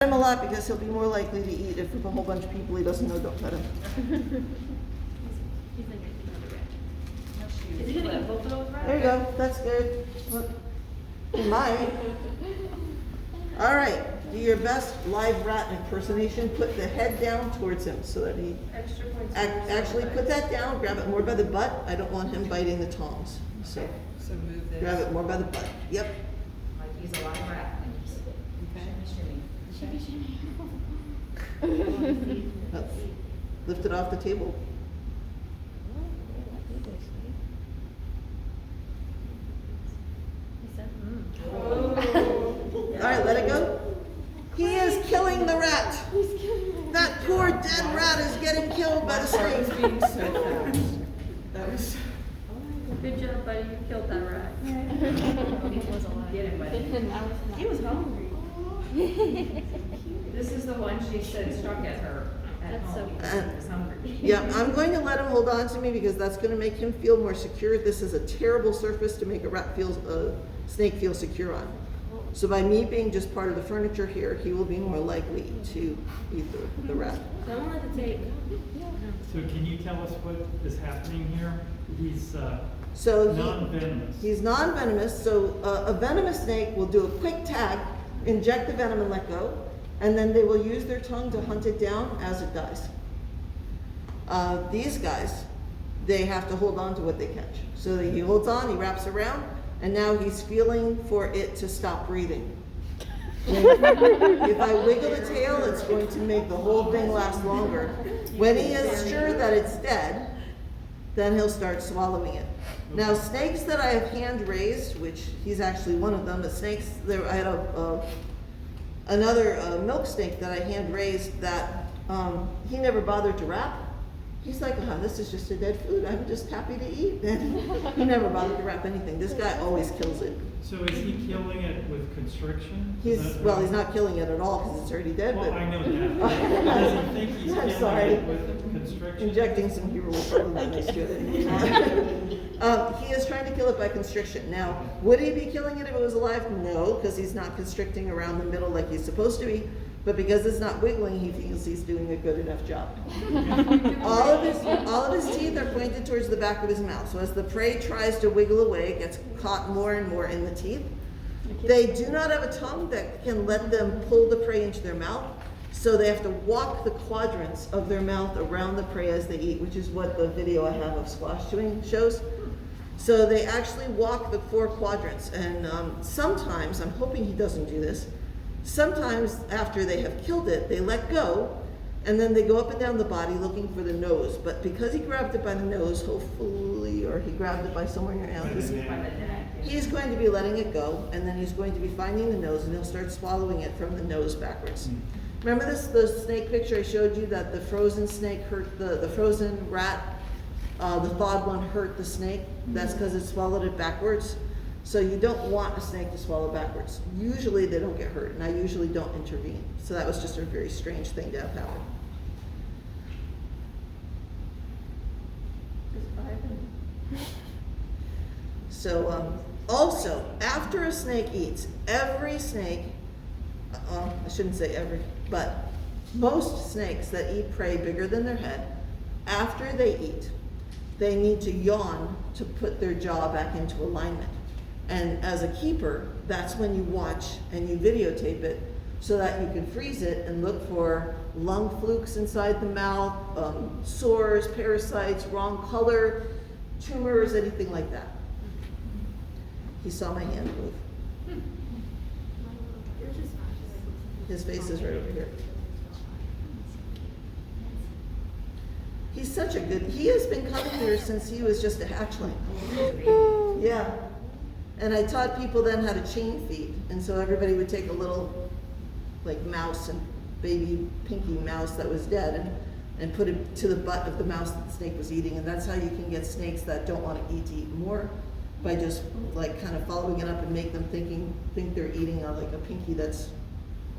him a lot because he'll be more likely to eat. If with a whole bunch of people he doesn't know, don't pet him. Is he gonna eat both of those, right? There you go, that's good. Look, he might. All right, do your best live rat impersonation. Put the head down towards him so that he, Extra points. actually put that down, grab it more by the butt. I don't want him biting the tongs. So So move this. grab it more by the butt. Yep. Like he's a live rat. Okay. Up. Lift it off the table. All right, let it go. He is killing the rat. That poor dead rat is getting killed by the That was snake. being so fast. That was. Good job, buddy, you killed that rat. Get him, buddy. He was hungry. This is the one she said struck at her at That's so home because he was hungry. Yeah, I'm going to let him hold on to me because that's going to make him feel more secure. This is a terrible surface to make a snake feel secure on. So by me being just part of the furniture here, he will be more likely to eat the rat. Don't let it take. So can you tell us what is happening here? He's So non-venomous. he's non-venomous, so a venomous snake will do a quick tag, inject the venom and let go, and then they will use their tongue to hunt it down as it dies. These guys, they have to hold on to what they catch. So he holds on, he wraps around, and now he's feeling for it to stop breathing. If I wiggle the tail, it's going to make the whole thing last longer. When he is sure that it's dead, then he'll start swallowing it. Now, snakes that I have hand raised, which he's actually one of them, I had another milk snake that I hand raised that he never bothered to wrap. He's like, this is just a dead food. I'm just happy to eat. And he never bothered to wrap anything. This guy always kills it. So is he killing it with constriction? He's not killing it at all because it's already dead. Well, But I know that. Does he think he's I'm killing sorry. it with constriction? Injecting some hero will probably not nice to it. He is trying to kill it by constriction. Now, would he be killing it if it was alive? No, because he's not constricting around the middle like he's supposed to be. But because it's not wiggling, he feels he's doing a good enough job. all of his teeth are pointed towards the back of his mouth. So as the prey tries to wiggle away, it gets caught more and more in the teeth. They do not have a tongue that can let them pull the prey into their mouth. So they have to walk the quadrants of their mouth around the prey as they eat, which is what the video I have of squash chewing shows. So they actually walk the 4 quadrants. And sometimes, I'm hoping he doesn't do this, sometimes after they have killed it, they let go, and then they go up and down the body looking for the nose. But because he grabbed it by the nose, hopefully, or he grabbed it by somewhere in your By the neck. he's going to be letting it go, and then he's going to be finding the nose, and he'll start swallowing it from the nose backwards. Remember the snake picture I showed you that the frozen snake hurt the frozen rat, the thawed one hurt the snake? That's because it swallowed it backwards. So you don't want a snake to swallow backwards. Usually they don't get hurt, and I usually don't intervene. So that was just a very strange thing to have happen. So also, after a snake eats, every snake, I shouldn't say every, but most snakes that eat prey bigger than their head, after they eat, they need to yawn to put their jaw back into alignment. And as a keeper, that's when you watch and you videotape it so that you can freeze it and look for lung flukes inside the mouth, sores, parasites, wrong color, tumors, anything like that. He saw my hand move. His face is right over here. He's such a good, he has been coming here since he was just a hatchling. Yeah. And I taught people then how to chain feed. And so everybody would take a little like mouse and baby pinky mouse that was dead and put it to the butt of the mouse that the snake was eating. And that's how you can get snakes that don't want to eat more, by just like kind of following it up and make them think they're eating like a pinky that's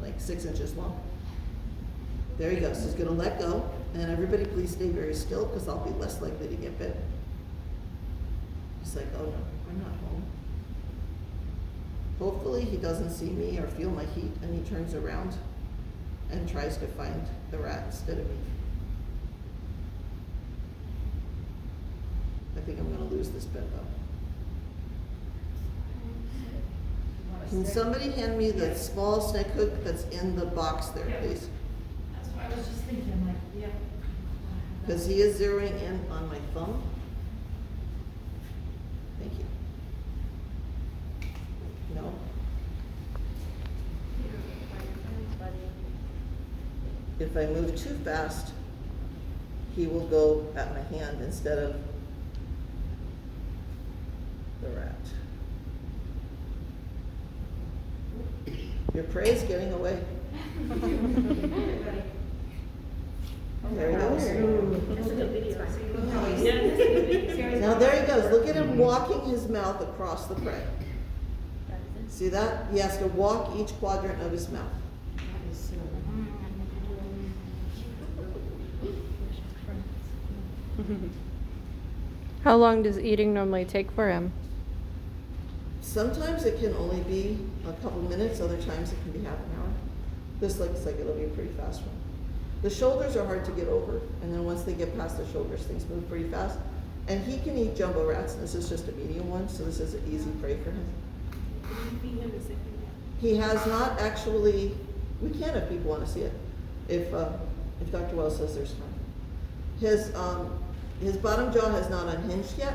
like 6 inches long. There he goes. He's gonna let go. And everybody please stay very still because I'll be less likely to get bit. He's like, oh no, I'm not home. Hopefully he doesn't see me or feel my heat and he turns around. and tries to find the rat instead of me. I think I'm gonna lose this bet though. Can somebody hand me the small snake hook that's in the box there, please? That's what I was just thinking, like, yeah. Because he is zeroing in on my thumb. Thank you. No? If I move too fast, he will go at my hand instead of the rat. Your prey is getting away. There he goes. That's a good video. Now there he goes. Look at him walking his mouth across the prey. See that? He has to walk each quadrant of his mouth. How long does eating normally take for him? Sometimes it can only be a couple minutes, other times it can be half an hour. This looks like it'll be a pretty fast one. The shoulders are hard to get over, and then once they get past the shoulders, things move pretty fast. And he can eat jumbo rats, and this is just a medium one, so this is an easy prey for him. He has not actually, we can if people want to see it, if Dr. Wells says there's time. His bottom jaw has not unhinged yet,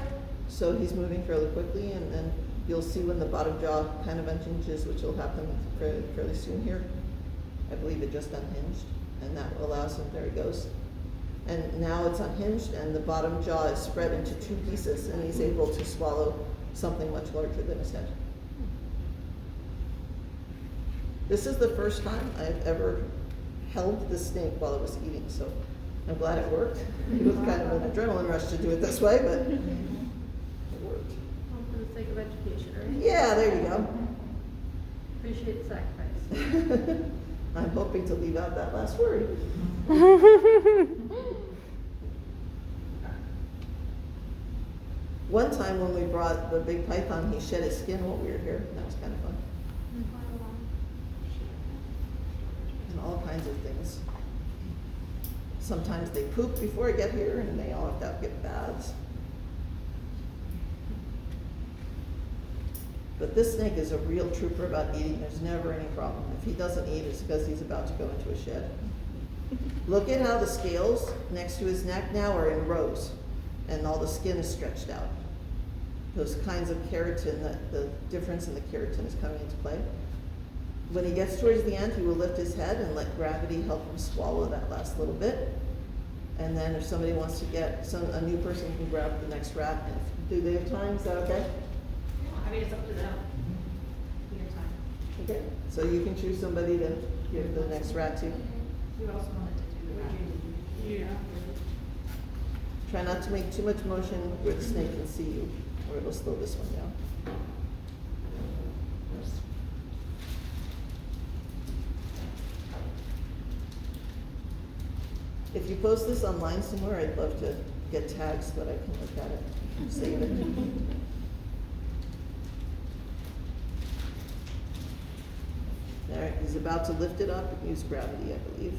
so he's moving fairly quickly, and then you'll see when the bottom jaw kind of unhinges, which will happen fairly soon here. I believe it just unhinged, and that allows him, there he goes. And now it's unhinged, and the bottom jaw is spread into two pieces, and he's able to swallow something much larger than his head. This is the first time I've ever held the snake while it was eating, so I'm glad it worked. It was kind of an adrenaline rush to do it this way, but it worked. All for the sake of education, right? Yeah, there you go. Appreciate the sacrifice. I'm hoping to leave out that last word. One time when we brought the big python, he shed his skin while we were here, and that was kind of fun. And all kinds of things. Sometimes they poop before I get here, and they all have to get baths. But this snake is a real trooper about eating. There's never any problem. If he doesn't eat, it's because he's about to go into a shed. Look at how the scales next to his neck now are in rows, and all the skin is stretched out. Those kinds of keratin, the difference in the keratin is coming into play. When he gets towards the end, he will lift his head and let gravity help him swallow that last little bit. And then if somebody wants to get, a new person can grab the next rat. Do they have time? Is that okay? I mean, it's up to them. We have time. Okay. So you can choose somebody to give the next rat to. Who else wanted to do the rat? Yeah. Try not to make too much motion where the snake can see you, or it'll slow this one down. If you post this online somewhere, I'd love to get tags so that I can look at it, save it. All right, he's about to lift it up and use gravity, I believe.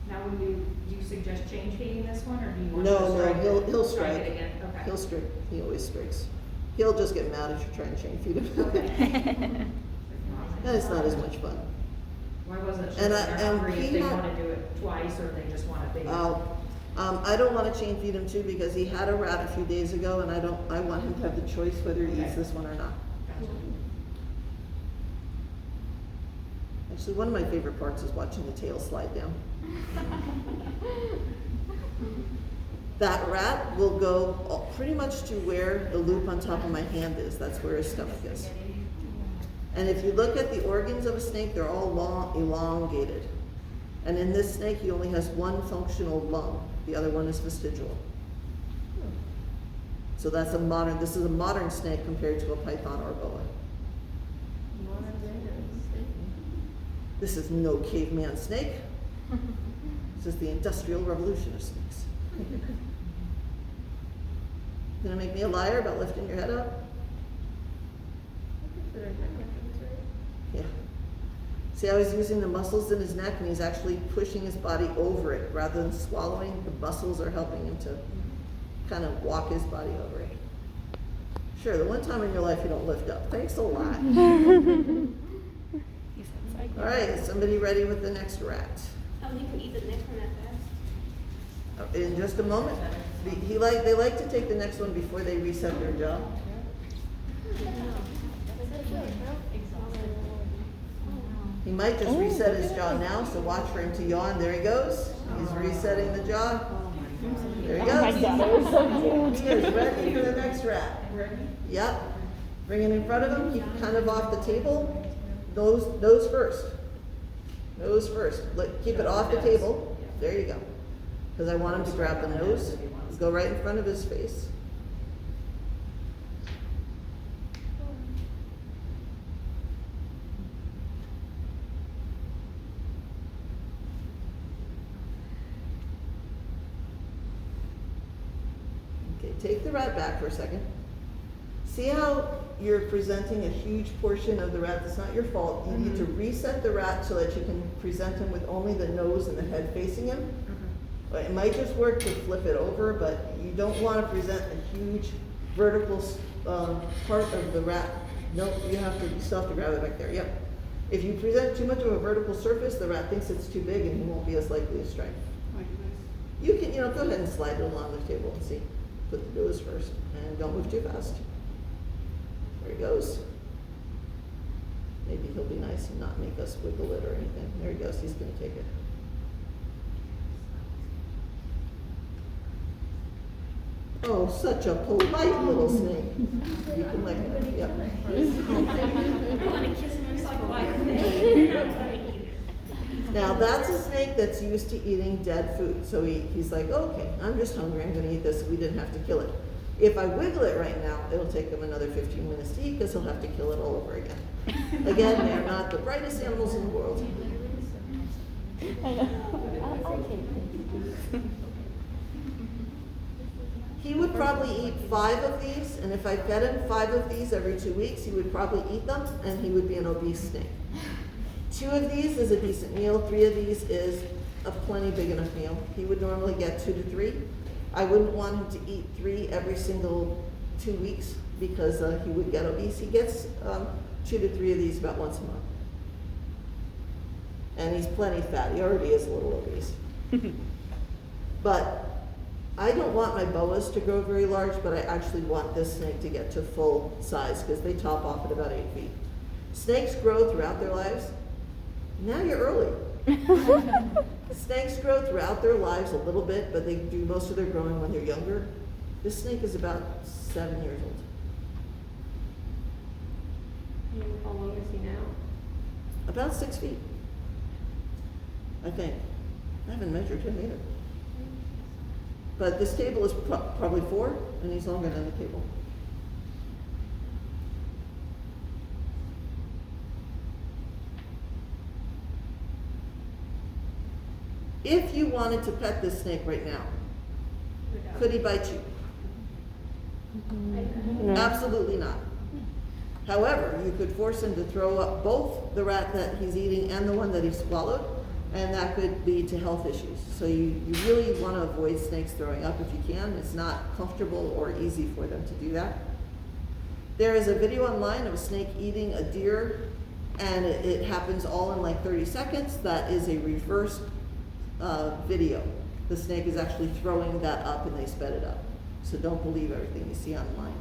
Now, do you suggest change feeding this one, or do you want to No, strike he'll it? strike. Strike it again, okay. He'll strike, he always strikes. He'll just get mad if you try and chain feed him. Okay. And it's not as much fun. Why wasn't sure And if I- they're and hungry, if he they had- want to do it twice, or they just want to big? I don't want to chain feed him too because he had a rat a few days ago, and I want him to have the choice whether he eats Okay. this one or not. Gotcha. Actually, one of my favorite parts is watching the tail slide down. That rat will go pretty much to where the loop on top of my hand is. That's where his stomach is. And if you look at the organs of a snake, they're all long, elongated. And in this snake, he only has one functional lung. The other one is vestigial. So this is a modern snake compared to a python or a boa. This is no caveman snake. This is the Industrial Revolution of snakes. Gonna make me a liar about lifting your head up? Yeah. See how he's using the muscles in his neck and he's actually pushing his body over it rather than swallowing? The muscles are helping him to kind of walk his body over it. Sure, the one time in your life you don't lift up. Thanks a lot. All right, is somebody ready with the next rat? Oh, he can eat the next one that fast. In just a moment. They like to take the next one before they reset their jaw. He might just reset his jaw now, so watch for him to yawn. There he goes. He's resetting the jaw. There he goes. He is ready for the next rat. Yep. Bring it in front of him. Keep kind of off the table. Nose first. Nose first. Keep it off the table. There you go. Because I want him to grab the nose. Go right in front of his face. Okay, take the rat back for a second. See how you're presenting a huge portion of the rat? That's not your fault. You need to reset the rat so that you can present him with only the nose and the head facing him. It might just work to flip it over, but you don't want to present a huge vertical part of the rat. Nope, you still have to grab it back there. Yep. If you present too much of a vertical surface, the rat thinks it's too big and he won't be as likely to strike. You can, go ahead and slide it along the table and see. Put the nose first and don't move too fast. There he goes. Maybe he'll be nice and not make us wiggle it or anything. There he goes. He's going to take it. Oh, such a polite little snake. You can lick it. Yep. I want to kiss him. It's like white. Now that's a snake that's used to eating dead food. So he's like, okay, I'm just hungry. I'm going to eat this. We didn't have to kill it. If I wiggle it right now, it'll take him another 15 minutes to eat because he'll have to kill it all over again. Again, they're not the brightest animals in the world. He would probably eat 5 of these, and if I fed him 5 of these every 2 weeks, he would probably eat them, and he would be an obese snake. 2 of these is a decent meal. 3 of these is a plenty big enough meal. He would normally get 2 to 3. I wouldn't want him to eat 3 every single 2 weeks because he would get obese. He gets 2 to 3 of these about once a month. And he's plenty fat. He already is a little obese. But I don't want my boas to grow very large, but I actually want this snake to get to full size because they top off at about 8 feet. Snakes grow throughout their lives. Now you're early. Snakes grow throughout their lives a little bit, but they do most of their growing when they're younger. This snake is about 7 years old. How long is he now? About 6 feet, I think. I haven't measured him either. But this table is probably 4, and he's longer than the table. If you wanted to pet this snake right now, could he bite you? No. Absolutely not. However, you could force him to throw up both the rat that he's eating and the one that he swallowed, and that could lead to health issues. So you really want to avoid snakes throwing up if you can. It's not comfortable or easy for them to do that. There is a video online of a snake eating a deer, and it happens all in like 30 seconds. That is a reverse video. The snake is actually throwing that up and they sped it up. So don't believe everything you see online.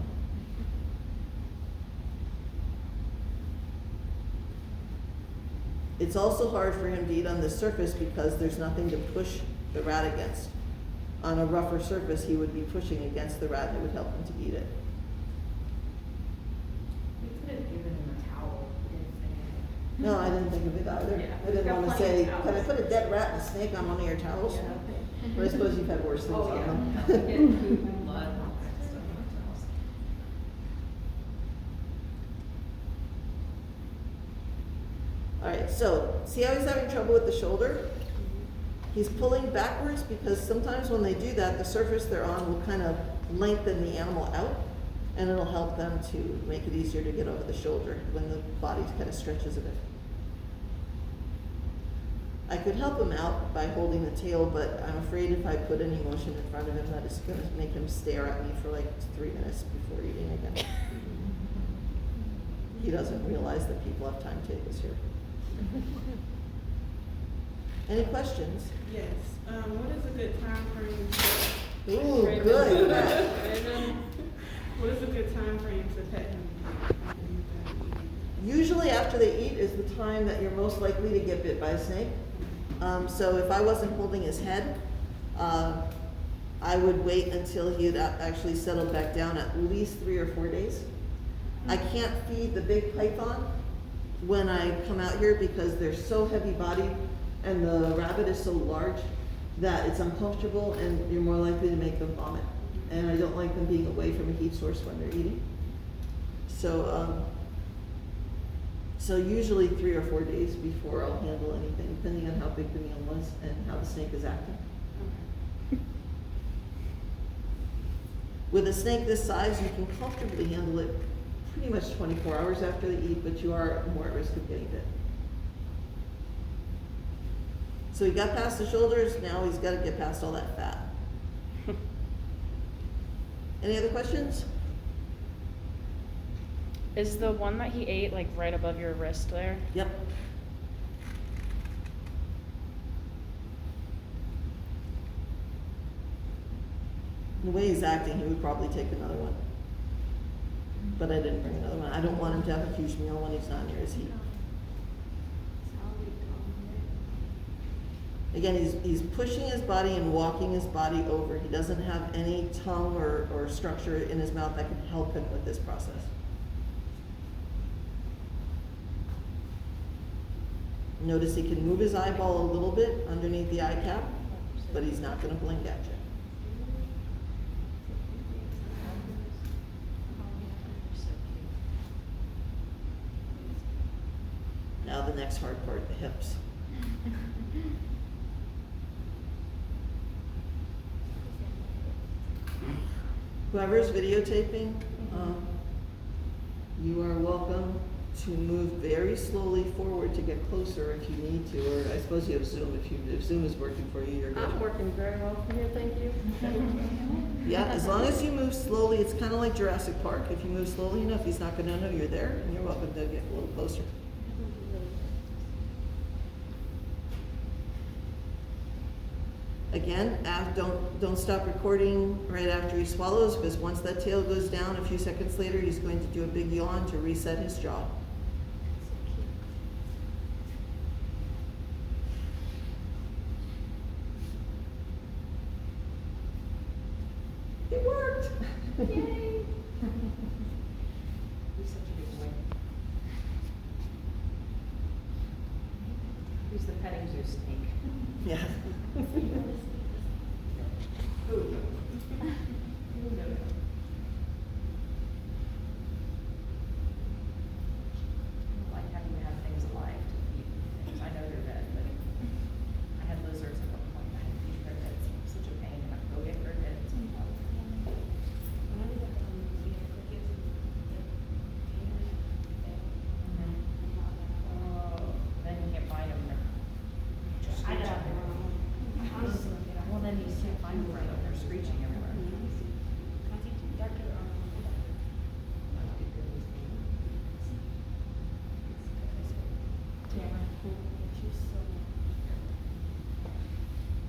It's also hard for him to eat on this surface because there's nothing to push the rat against. On a rougher surface, he would be pushing against the rat and it would help him to eat it. We could have given him a towel. No, I didn't think of it either. Yeah. I didn't Got want to plenty say, of can I towels. put a dead rat and a snake on one of your towels? But I suppose you've had worse things Oh, on yeah. them. We did food and blood and all kinds of stuff on our towels. All right, so see how he's having trouble with the shoulder? He's pulling backwards because sometimes when they do that, the surface they're on will kind of lengthen the animal out, and it'll help them to make it easier to get over the shoulder when the body kind of stretches a bit. I could help him out by holding the tail, but I'm afraid if I put any motion in front of him, that it's gonna make him stare at me for like 3 minutes before eating again. He doesn't realize that people have timetables here. Any questions? Yes, what is a good time frame to? Ooh, good. What is a good time frame to pet him? Usually after they eat is the time that you're most likely to get bit by a snake. So if I wasn't holding his head, I would wait until he had actually settled back down at least 3 or 4 days. I can't feed the big python when I come out here because they're so heavy bodied and the rabbit is so large that it's uncomfortable and you're more likely to make them vomit. And I don't like them being away from a heat source when they're eating. So usually 3 or 4 days before I'll handle anything, depending on how big the meal was and how the snake is acting. With a snake this size, you can comfortably handle it pretty much 24 hours after they eat, but you are more at risk of getting bit. So he got past the shoulders, now he's gotta get past all that fat. Any other questions? Is the one that he ate like right above your wrist there? Yep. The way he's acting, he would probably take another one. But I didn't bring another one. I don't want him to have a huge meal when he's not near his heat. Again, he's pushing his body and walking his body over. He doesn't have any tongue or structure in his mouth that can help him with this process. Notice he can move his eyeball a little bit underneath the eye cap, but he's not going to blink at you. Now the next hard part, the hips. Whoever's videotaping, you are welcome to move very slowly forward to get closer if you need to, or I suppose you have Zoom. If Zoom is working for you, you're good. I'm working very well from here, thank you. Yeah, as long as you move slowly, it's kind of like Jurassic Park. If you move slowly enough, he's not going to know you're there, and you're welcome to get a little closer. Again, don't stop recording right after he swallows, because once that tail goes down, a few seconds later, he's going to do a big yawn to reset his jaw. It worked! Yay! He's such a good boy. Who's the petting zoo snake? Yeah. Who? Like having to have things alive to feed things. I know they're dead, but I had lizards at one point. I had to feed crickets. It was such a pain. I have to go get crickets. Oh, then you can't find them. I got them. Well, then you can't find them right up there screeching everywhere.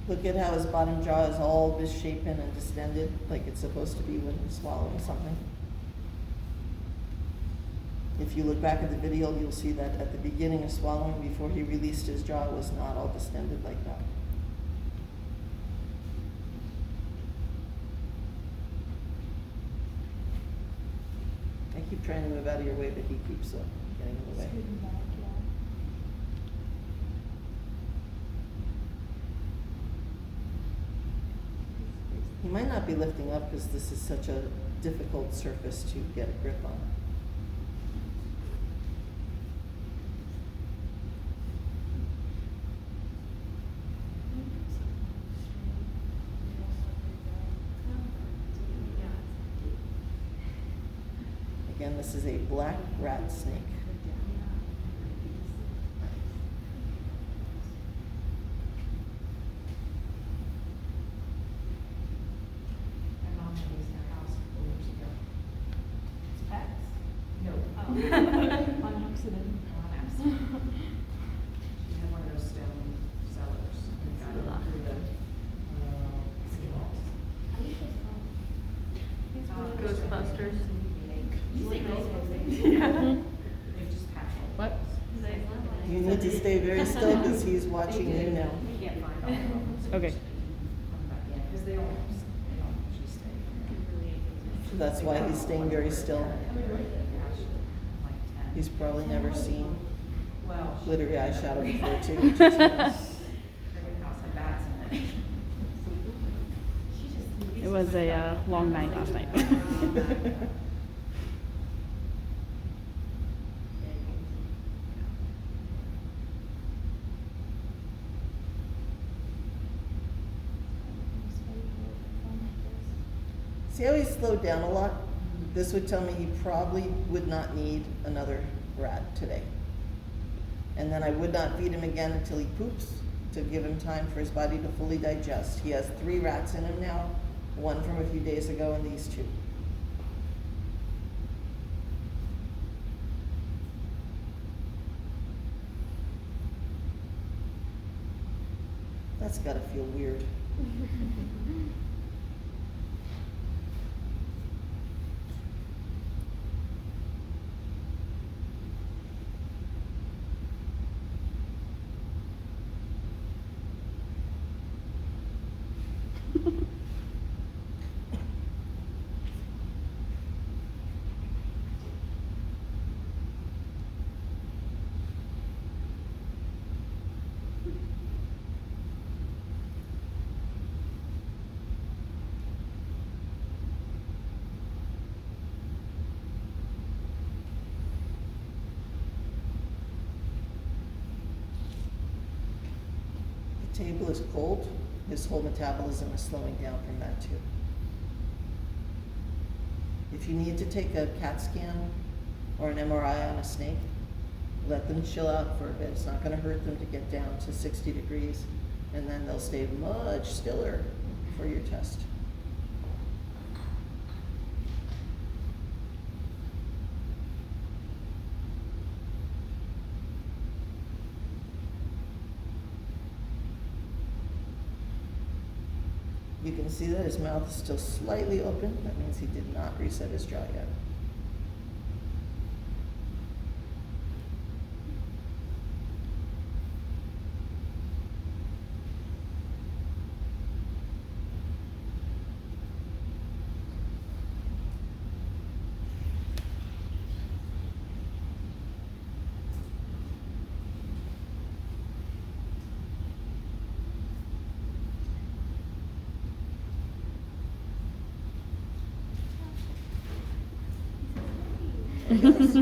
Look at how his bottom jaw is all misshapen and distended, like it's supposed to be when he's swallowing something. If you look back at the video, you'll see that at the beginning of swallowing, before he released his jaw, was not all distended like that. I keep trying to move out of your way, but he keeps getting in the way. He might not be lifting up because this is such a difficult surface to get a grip on. Again, this is a black rat snake. On accident. She had one of those stone cellars and got it through the Ghostbusters. You say Ghostbusters? They've just passed. What? You need to stay very still because he's watching you now. We can't find all of them. so Okay. just come back in, because they don't usually stay. That's why he's staying very still. He's probably never seen Well, glittery eyeshadow before too. every house had bats in it. It was a long night last night. See how he slowed down a lot? This would tell me he probably would not need another rat today. And then I would not feed him again until he poops to give him time for his body to fully digest. He has 3 rats in him now, 1 from a few days ago and these 2. That's gotta feel weird. The table is cold. His whole metabolism is slowing down from that too. If you need to take a CAT scan or an MRI on a snake, let them chill out for a bit. It's not going to hurt them to get down to 60 degrees, and then they'll stay much stiller for your test. You can see that his mouth is still slightly open. That means he did not reset his jaw yet. Yes.